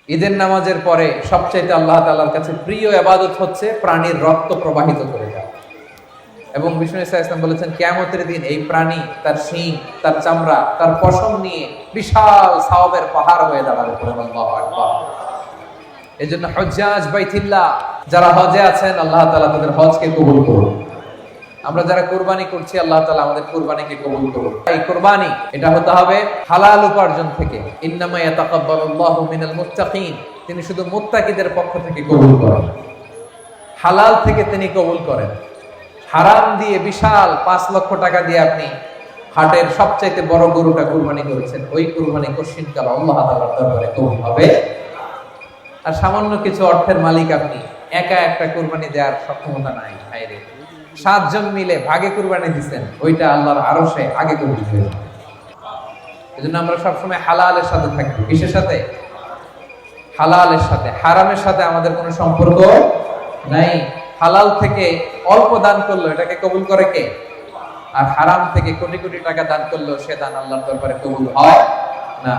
ঈদের নামাজের পরে সবচাইতে আল্লাহ তাআলার কাছে প্রিয় ইবাদত হচ্ছে প্রাণীর রক্ত প্রবাহিত করে দেওয়া। এবং বিষ্ণু ইসা ইসলাম বলেছেন কিয়ামতের দিন এই প্রাণী তার শিং, তার চামড়া, তার পশম নিয়ে বিশাল সওয়াবের পাহাড় হয়ে দাঁড়াবে। আল্লাহু আকবার। এজন্য হুজ্জাজ বাইতুল্লাহ যারা হজে আছেন আল্লাহ তাআলা তাদের হজকে কবুল করুন। আমরা যারা কুরবানি করছি আল্লাহ তাআলা আমাদের কুরবানিকে কবুল করুন। এই কুরবানি এটা হতে হবে হালাল উপার্জন থেকে। ইন্নামা ইয়াতাকাব্বালুল্লাহু মিনাল মুত্তাকিন, তিনি শুধু মুত্তাকিদের পক্ষ থেকে কবুল করেন, হালাল থেকে তিনি কবুল করেন। হারাম দিয়ে বিশাল 5 লক্ষ টাকা দিয়ে আপনি হাটের সবচাইতে বড় গরুটা কুরবানি করেছেন, ওই কুরবানি কশিনকাল আল্লাহ তাআলার দরবারে কবুল হবে। আর সামান্য কিছু অর্থের মালিক আপনি, একা একটা কুরবানি দেওয়ার সক্ষমতা নাই, হায়রে 7 জন মিলে ভাগে কুরবানি দিবেন, ওইটা আল্লাহর আরশে আগে কবুল হয়ে যাবে। এজন্য আমরা সবসময় হালালের সাথে থাকি। কিসের সাথে? হালালের সাথে। হারামের সাথে আমাদের কোনো সম্পর্ক নাই। হালাল থেকে অল্প দান করলো এটাকে কবুল করে কে? আর হারাম থেকে কোটি কোটি টাকা দান করলো সে দান আল্লাহর দরবারে কবুল হয় না।